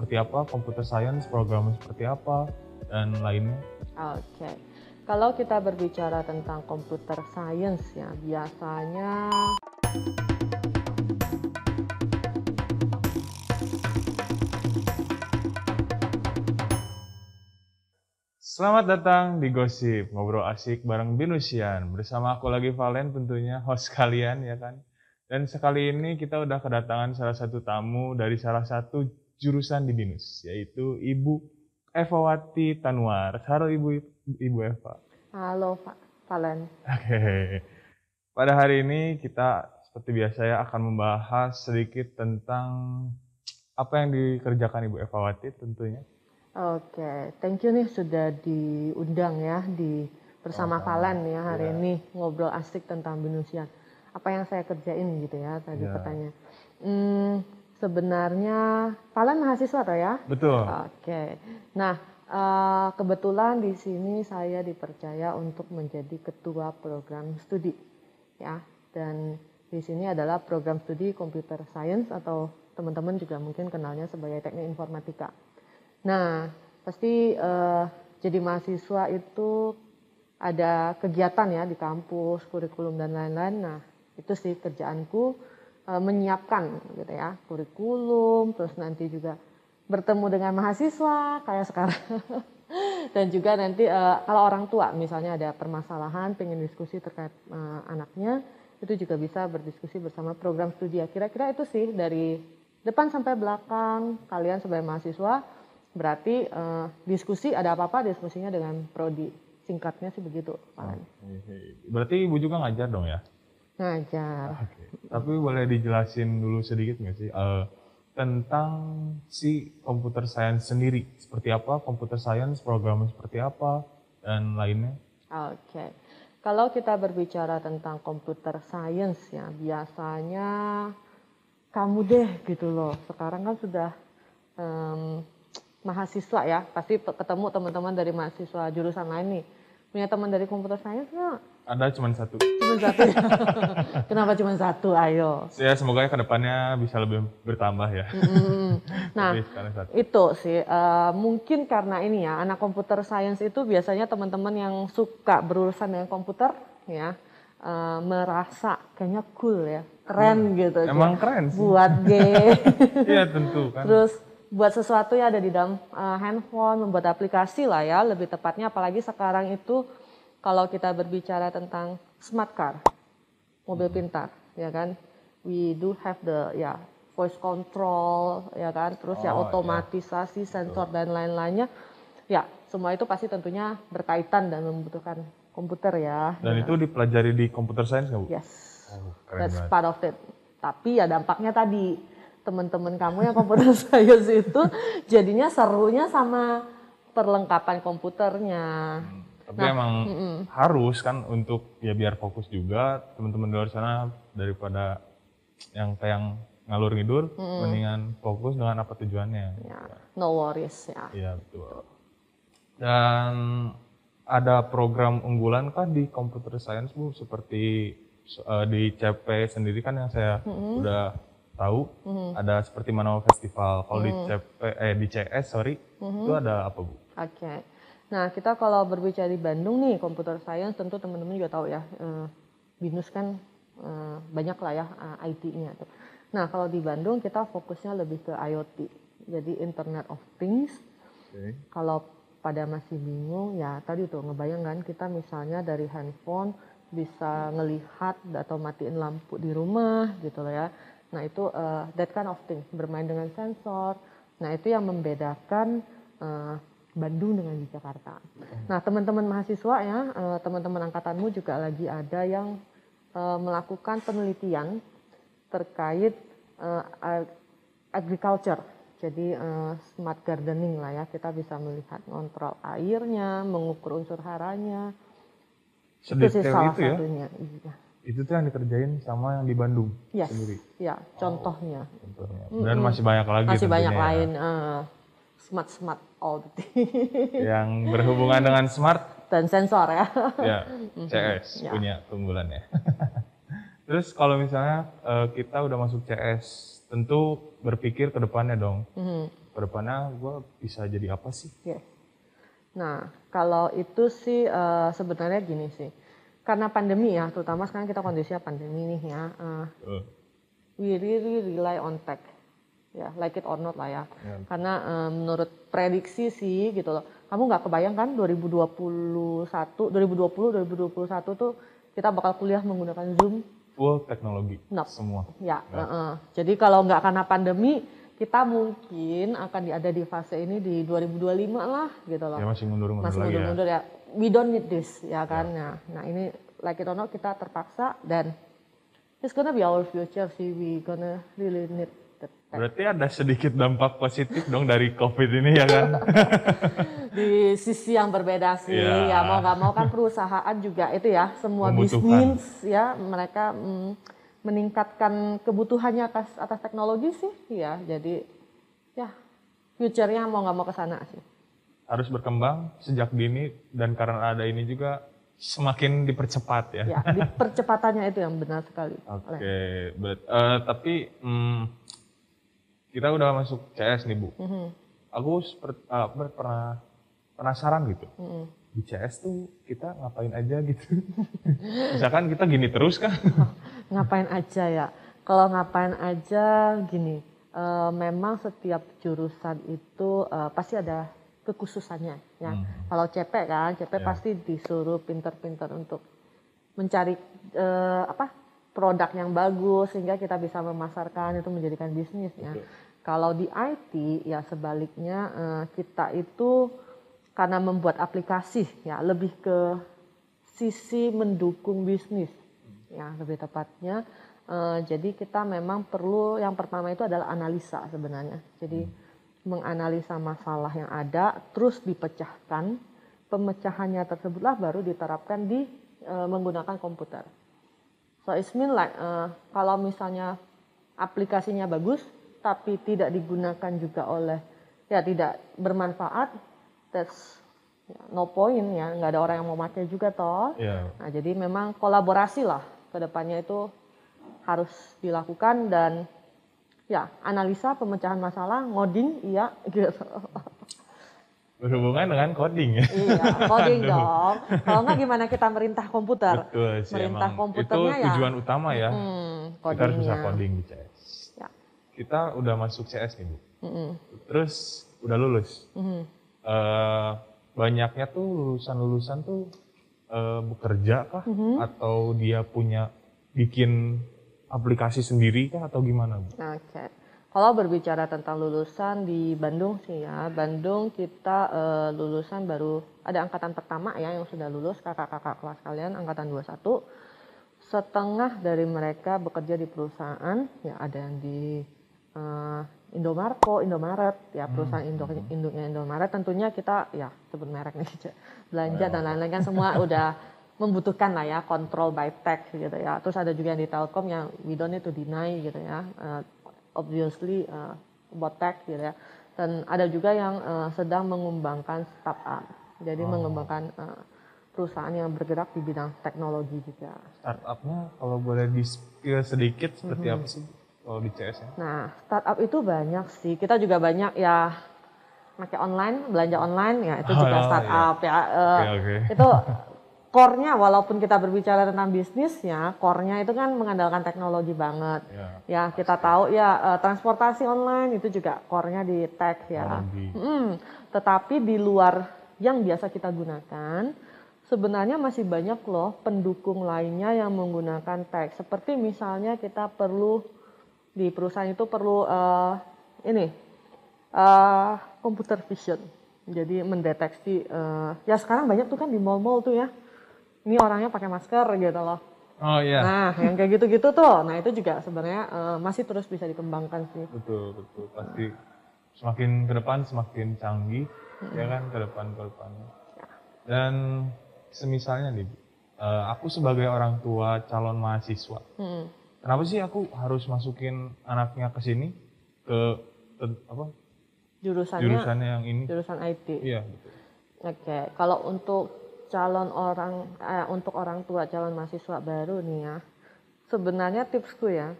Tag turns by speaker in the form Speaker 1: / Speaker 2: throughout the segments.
Speaker 1: seperti apa, computer science, programming seperti apa, dan lainnya.
Speaker 2: Oke, kalau kita berbicara tentang computer science ya, biasanya
Speaker 1: Selamat datang di Gosip, ngobrol asik bareng Binusian. Bersama aku lagi Valen tentunya, host kalian ya kan. Dan sekali ini kita udah kedatangan salah satu tamu dari salah satu jurusan di Binus, yaitu Ibu Evawati Tanwar. Halo Ibu Eva.
Speaker 2: halo Pak Valen.
Speaker 1: Oke. Pada hari ini kita seperti biasa ya akan membahas sedikit tentang apa yang dikerjakan Ibu Evawati tentunya.
Speaker 2: Oke, thank you nih sudah diundang ya bersama Valen ya hari ini ngobrol asik tentang Binusian. Apa yang saya kerjain gitu ya tadi pertanyaan. Sebenarnya Valen mahasiswa toh ya?
Speaker 1: Betul.
Speaker 2: Oke. Nah, kebetulan di sini saya dipercaya untuk menjadi ketua program studi ya. Dan di sini adalah program studi Computer Science atau teman-teman juga mungkin kenalnya sebagai Teknik Informatika. Nah, pasti jadi mahasiswa itu ada kegiatan ya di kampus, kurikulum dan lain-lain. Nah, itu sih kerjaanku menyiapkan gitu ya, kurikulum, terus nanti juga bertemu dengan mahasiswa kayak sekarang. Dan juga nanti kalau orang tua misalnya ada permasalahan, pengen diskusi terkait anaknya, itu juga bisa berdiskusi bersama program studi. Kira-kira itu sih dari depan sampai belakang kalian sebagai mahasiswa. Berarti diskusi ada apa-apa diskusinya dengan prodi. Singkatnya sih begitu, Pak.
Speaker 1: Berarti Ibu juga ngajar dong ya?
Speaker 2: Ngajar.
Speaker 1: Oke. Tapi boleh dijelasin dulu sedikit nggak sih tentang si computer science sendiri? Seperti apa computer science, programming seperti apa, dan lainnya?
Speaker 2: Oke. Kalau kita berbicara tentang computer science ya, biasanya kamu deh gitu loh. Sekarang kan sudah mahasiswa ya, pasti ketemu teman-teman dari mahasiswa jurusan lain nih. Punya teman dari computer science nggak?
Speaker 1: Ada cuma satu.
Speaker 2: Cuma satu ya? Kenapa cuma satu? Ayo.
Speaker 1: Ya semoga ke depannya bisa lebih bertambah ya.
Speaker 2: Nah,
Speaker 1: satu.
Speaker 2: itu sih mungkin karena ini ya, anak computer science itu biasanya teman-teman yang suka berurusan dengan komputer ya, merasa kayaknya cool ya, keren gitu.
Speaker 1: Emang keren sih.
Speaker 2: Buat game.
Speaker 1: Iya tentu kan.
Speaker 2: Terus buat sesuatu yang ada di dalam handphone, membuat aplikasi lah ya, lebih tepatnya apalagi sekarang itu kalau kita berbicara tentang smart car, mobil pintar, ya kan, we do have the voice control, ya kan, terus otomatisasi, sensor dan lain-lainnya, ya semua itu pasti tentunya berkaitan dan membutuhkan komputer ya.
Speaker 1: Dan itu dipelajari di computer science nggak Bu?
Speaker 2: Yes,
Speaker 1: Keren
Speaker 2: that's
Speaker 1: banget.
Speaker 2: part of it. Tapi ya dampaknya tadi, teman-teman kamu yang komputer science itu jadinya serunya sama perlengkapan komputernya.
Speaker 1: Tapi emang harus kan untuk ya biar fokus juga teman-teman di luar sana daripada yang kayak ngalur ngidur, mendingan fokus dengan apa tujuannya.
Speaker 2: Ya, no worries ya.
Speaker 1: Iya betul. Dan ada program unggulan kan di computer science Bu, seperti di CP sendiri kan yang saya udah tahu ada seperti Manawa Festival. Kalau di CS itu ada apa Bu?
Speaker 2: Oke. Nah, kita kalau berbicara di Bandung nih, computer science tentu teman-teman juga tahu ya, Binus kan banyak lah ya IT-nya. Nah, kalau di Bandung kita fokusnya lebih ke IoT, jadi Internet of Things.
Speaker 1: Okay.
Speaker 2: Kalau pada masih bingung, ya tadi tuh ngebayangkan kita misalnya dari handphone bisa ngelihat atau matiin lampu di rumah gitu loh ya. Nah itu that kind of thing, bermain dengan sensor. Nah itu yang membedakan Bandung dengan di Jakarta. Nah teman-teman mahasiswa ya, teman-teman angkatanmu juga lagi ada yang melakukan penelitian terkait agriculture. Jadi smart gardening lah ya, kita bisa melihat ngontrol airnya, mengukur unsur haranya. Itu sih salah satunya. Iya.
Speaker 1: Itu tuh yang dikerjain sama yang di Bandung sendiri?
Speaker 2: Ya, contohnya.
Speaker 1: Dan masih banyak lagi.
Speaker 2: Masih banyak lain, smart all the thing.
Speaker 1: Yang berhubungan dengan smart
Speaker 2: dan sensor ya.
Speaker 1: Ya, CS punya keunggulannya. Terus kalau misalnya kita udah masuk CS, tentu berpikir ke depannya dong. kedepannya gue bisa jadi apa sih?
Speaker 2: Yes. Nah, kalau itu sih sebenarnya gini sih. Karena pandemi ya, terutama sekarang kita kondisinya pandemi nih ya. We really rely on tech. Ya, like it or not lah ya. Karena menurut prediksi sih gitu loh. Kamu nggak kebayang kan 2021 tuh kita bakal kuliah menggunakan Zoom.
Speaker 1: Full teknologi, semua.
Speaker 2: Ya, jadi kalau nggak karena pandemi, kita mungkin akan ada di fase ini di 2025 lah gitu loh.
Speaker 1: Ya masih mundur-mundur
Speaker 2: masih
Speaker 1: lagi
Speaker 2: mundur-mundur ya. We don't need this ya kan. Nah ini like it or not kita terpaksa dan it's gonna be our future sih. We gonna really need the tech.
Speaker 1: Berarti ada sedikit dampak positif dong dari COVID ini ya kan?
Speaker 2: Di sisi yang berbeda sih, ya mau nggak mau kan perusahaan juga itu ya, semua bisnis ya mereka meningkatkan kebutuhannya atas teknologi sih, ya jadi ya future-nya mau nggak mau ke sana sih.
Speaker 1: Harus berkembang sejak dini dan karena ada ini juga semakin dipercepat ya.
Speaker 2: Ya, percepatannya itu yang benar sekali.
Speaker 1: Oke, tapi kita udah masuk CS nih Bu. Aku pernah penasaran gitu. Di CS tuh kita ngapain aja gitu. Misalkan kita gini terus kan.
Speaker 2: Ngapain aja ya. Kalau ngapain aja gini. Memang setiap jurusan itu pasti ada kekhususannya. Ya. Kalau CP kan, CP pasti disuruh pinter-pinter untuk mencari produk yang bagus sehingga kita bisa memasarkan itu menjadikan bisnis ya. Kalau di IT ya sebaliknya kita itu karena membuat aplikasi ya lebih ke sisi mendukung bisnis ya lebih tepatnya. Jadi kita memang perlu yang pertama itu adalah analisa sebenarnya. Jadi menganalisa masalah yang ada terus dipecahkan, pemecahannya tersebutlah baru diterapkan di menggunakan komputer. So it's mean like kalau misalnya aplikasinya bagus tapi tidak digunakan juga tidak bermanfaat, that's no point ya, nggak ada orang yang mau pakai juga toh. Nah jadi memang kolaborasi lah ke depannya itu harus dilakukan dan ya analisa pemecahan masalah, ngoding iya gitu.
Speaker 1: Berhubungan dengan coding ya?
Speaker 2: Iya, coding dong. Kalau nggak gimana kita merintah komputer?
Speaker 1: Betul sih,
Speaker 2: merintah komputernya
Speaker 1: itu tujuan utama ya. Kita harus bisa coding di CS. Ya. Kita udah masuk CS nih Bu. Terus udah lulus. Banyaknya tuh lulusan-lulusan tuh bekerja kah? Atau dia punya bikin aplikasi sendiri kah atau gimana Bu?
Speaker 2: Oke. Kalau berbicara tentang lulusan di Bandung sih ya, Bandung kita lulusan baru ada angkatan pertama ya yang sudah lulus, kakak-kakak kelas kalian angkatan 21. Setengah dari mereka bekerja di perusahaan, ya ada yang di Indomaret, ya perusahaan induknya Indomaret. Tentunya kita ya sebut merek nih, belanja dan lain-lain kan semua udah membutuhkan lah ya control by tech gitu ya. Terus ada juga yang di Telkom yang we don't need to deny gitu ya. Obviously about tech gitu ya. Dan ada juga yang sedang mengembangkan startup. Jadi mengembangkan perusahaan yang bergerak di bidang teknologi juga.
Speaker 1: Startupnya kalau boleh di-spill sedikit seperti apa sih kalau di CS ya?
Speaker 2: Nah, startup itu banyak sih. Kita juga banyak ya pakai online, belanja online ya itu juga startup ya. Itu core-nya walaupun kita berbicara tentang bisnisnya, core-nya itu kan mengandalkan teknologi banget. Ya kita tahu ya transportasi online itu juga core-nya di tech ya. Tetapi di luar yang biasa kita gunakan, sebenarnya masih banyak loh pendukung lainnya yang menggunakan tech. Seperti misalnya kita perlu di perusahaan itu perlu computer vision. Jadi mendeteksi ya sekarang banyak tuh kan di mall-mall tuh ya. Ini orangnya pakai masker gitu loh.
Speaker 1: Oh iya.
Speaker 2: Nah, yang kayak gitu-gitu tuh. Nah, itu juga sebenarnya masih terus bisa dikembangkan sih.
Speaker 1: Betul. Pasti semakin ke depan semakin canggih, ya kan ke depannya. Dan semisalnya nih, aku sebagai orang tua calon mahasiswa, kenapa sih aku harus masukin anaknya ke sini ke apa? Jurusannya yang ini.
Speaker 2: Jurusan IT.
Speaker 1: Iya, betul.
Speaker 2: Oke, kalau untuk untuk orang tua calon mahasiswa baru nih ya, sebenarnya tipsku ya,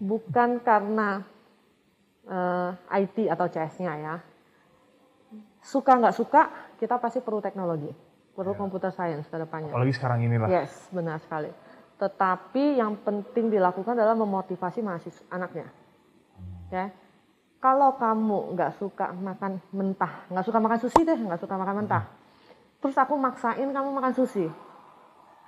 Speaker 2: bukan karena IT atau CS-nya ya. Suka nggak suka, kita pasti perlu teknologi, perlu computer science ke depannya.
Speaker 1: Apalagi sekarang inilah.
Speaker 2: Yes, benar sekali. Tetapi yang penting dilakukan adalah memotivasi mahasiswa anaknya. Ya, kalau kamu nggak suka makan mentah, nggak suka makan sushi deh, nggak suka makan mentah, terus aku maksain kamu makan sushi,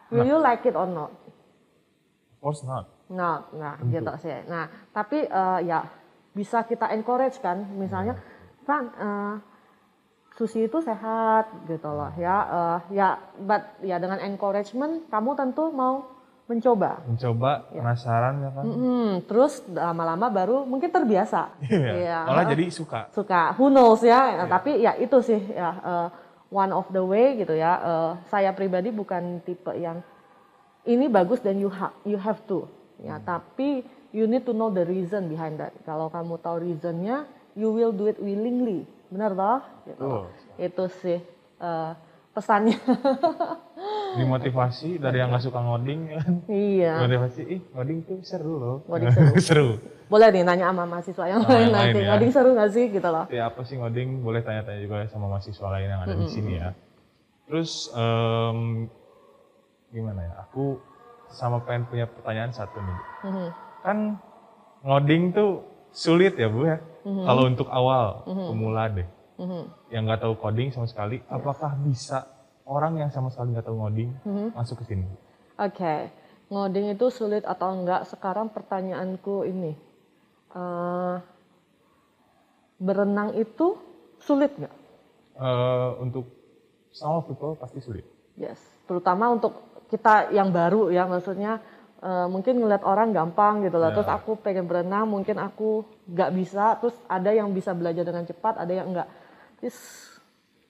Speaker 2: will you like it or not?
Speaker 1: Of course not.
Speaker 2: Not, gitu sih. Nah, tapi ya bisa kita encourage kan, misalnya, Fran, sushi itu sehat gitu loh ya, but ya dengan encouragement kamu tentu mau mencoba,
Speaker 1: penasaran ya kan.
Speaker 2: Terus lama-lama baru mungkin terbiasa.
Speaker 1: Malah jadi suka,
Speaker 2: who knows ya. Tapi ya itu sih ya, one of the way gitu ya. Saya pribadi bukan tipe yang ini bagus dan you have to ya, tapi you need to know the reason behind that. Kalau kamu tahu reasonnya, you will do it willingly. Benar toh? Gitu. Itu sih pesannya.
Speaker 1: Dimotivasi dari yang nggak suka ngoding kan.
Speaker 2: Iya.
Speaker 1: Motivasi, ngoding tuh seru loh.
Speaker 2: Ngoding seru.
Speaker 1: Seru.
Speaker 2: Boleh nih nanya sama mahasiswa yang lain nanti.
Speaker 1: Ya.
Speaker 2: Ngoding seru nggak sih gitu loh.
Speaker 1: Ya apa sih ngoding? Boleh tanya-tanya juga sama mahasiswa lain yang ada di sini ya. Terus gimana ya? Aku sama pengen punya pertanyaan satu nih. Kan ngoding tuh sulit ya Bu ya. Kalau untuk awal pemula deh, yang nggak tahu coding sama sekali, apakah bisa orang yang sama sekali nggak tahu ngoding masuk ke sini?
Speaker 2: Oke, ngoding itu sulit atau enggak? Sekarang pertanyaanku ini, berenang itu sulit nggak?
Speaker 1: Untuk some people pasti sulit.
Speaker 2: Yes, terutama untuk kita yang baru ya, maksudnya mungkin ngeliat orang gampang gitu lah. Terus aku pengen berenang, mungkin aku nggak bisa. Terus ada yang bisa belajar dengan cepat, ada yang enggak. It's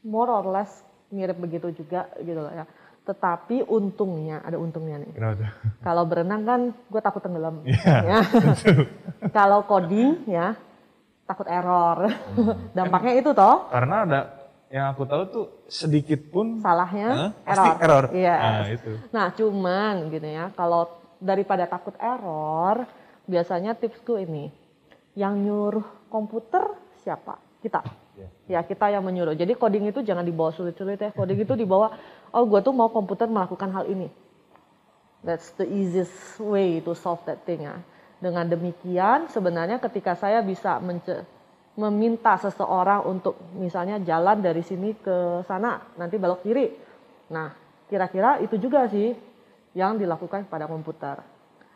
Speaker 2: more or less mirip begitu juga gitu loh ya. Tetapi untungnya, ada untungnya nih. Kalau berenang kan gue takut tenggelam. Ya. Kalau coding ya takut error. Dampaknya itu toh.
Speaker 1: Karena ada yang aku tahu tuh sedikit pun
Speaker 2: salahnya
Speaker 1: error.
Speaker 2: Iya.
Speaker 1: Nah, itu.
Speaker 2: Nah, cuman gitu ya, kalau daripada takut error, biasanya tipsku ini, yang nyuruh komputer siapa? Kita. Ya, kita yang menyuruh. Jadi coding itu jangan dibawa sulit-sulit ya. Coding itu dibawa, oh gue tuh mau komputer melakukan hal ini. That's the easiest way to solve that thing ya. Dengan demikian, sebenarnya ketika saya bisa meminta seseorang untuk misalnya jalan dari sini ke sana, nanti belok kiri. Nah, kira-kira itu juga sih yang dilakukan pada komputer.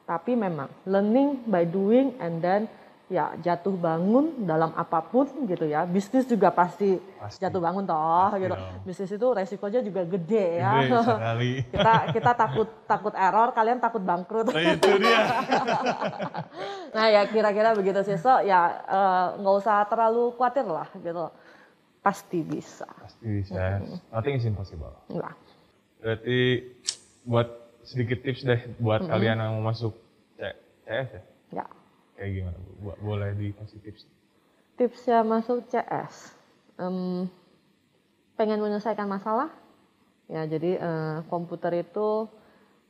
Speaker 2: Tapi memang learning by doing and then ya jatuh bangun dalam apapun gitu ya. Bisnis juga pasti jatuh bangun toh gitu. Bisnis itu resikonya juga gede ya. kita takut error, kalian takut bangkrut.
Speaker 1: Nah, itu dia.
Speaker 2: Nah ya kira-kira begitu sih. So ya nggak usah terlalu khawatir lah gitu. Pasti bisa.
Speaker 1: Pasti bisa. Nothing is impossible.
Speaker 2: Enggak.
Speaker 1: Berarti buat sedikit tips deh buat kalian yang mau masuk CS ya?
Speaker 2: Ya.
Speaker 1: Kayak gimana Bu? Boleh dikasih tips?
Speaker 2: Tipsnya masuk CS. Pengen menyelesaikan masalah? Ya jadi komputer itu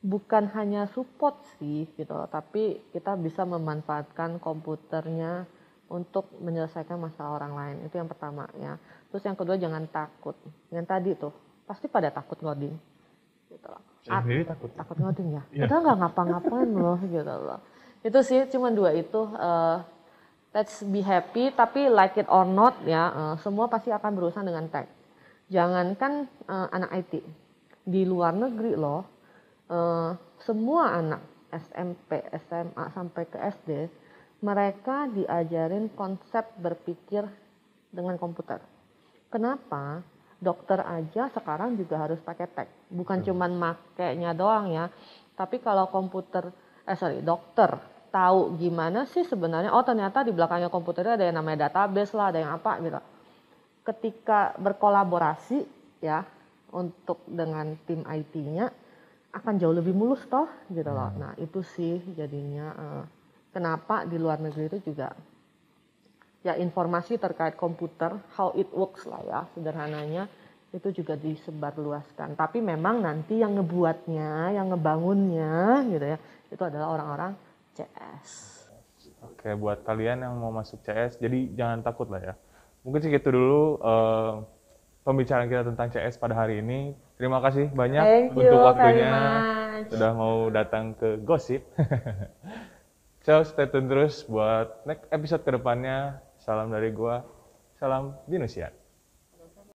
Speaker 2: bukan hanya support sih gitu, tapi kita bisa memanfaatkan komputernya untuk menyelesaikan masalah orang lain. Itu yang pertama ya. Terus yang kedua jangan takut. Yang tadi tuh pasti pada takut ngoding. Gitu loh.
Speaker 1: Sendiri
Speaker 2: takut ngoding ya. Kita nggak ngapa-ngapain loh gitu loh. Itu sih cuma dua itu. Let's be happy, tapi like it or not ya, semua pasti akan berurusan dengan tech. Jangankan anak IT di luar negeri loh, semua anak SMP, SMA sampai ke SD, mereka diajarin konsep berpikir dengan komputer. Kenapa? Dokter aja sekarang juga harus pakai tech, bukan cuman makainya doang ya. Tapi kalau dokter tahu gimana sih sebenarnya, oh ternyata di belakangnya komputer ada yang namanya database lah, ada yang apa gitu. Ketika berkolaborasi ya untuk dengan tim IT-nya akan jauh lebih mulus toh gitu loh. Nah itu sih jadinya kenapa di luar negeri itu juga ya informasi terkait komputer, how it works lah ya sederhananya, itu juga disebarluaskan. Tapi memang nanti yang ngebuatnya, yang ngebangunnya gitu ya, itu adalah orang-orang CS.
Speaker 1: kayak buat kalian yang mau masuk CS, jadi jangan takut lah ya. Mungkin segitu dulu pembicaraan kita tentang CS pada hari ini. Terima kasih banyak
Speaker 2: Thank you
Speaker 1: untuk
Speaker 2: very
Speaker 1: waktunya
Speaker 2: much.
Speaker 1: sudah mau datang ke Gosip. So, stay tune terus buat next episode kedepannya. Salam dari gua, salam Binusian.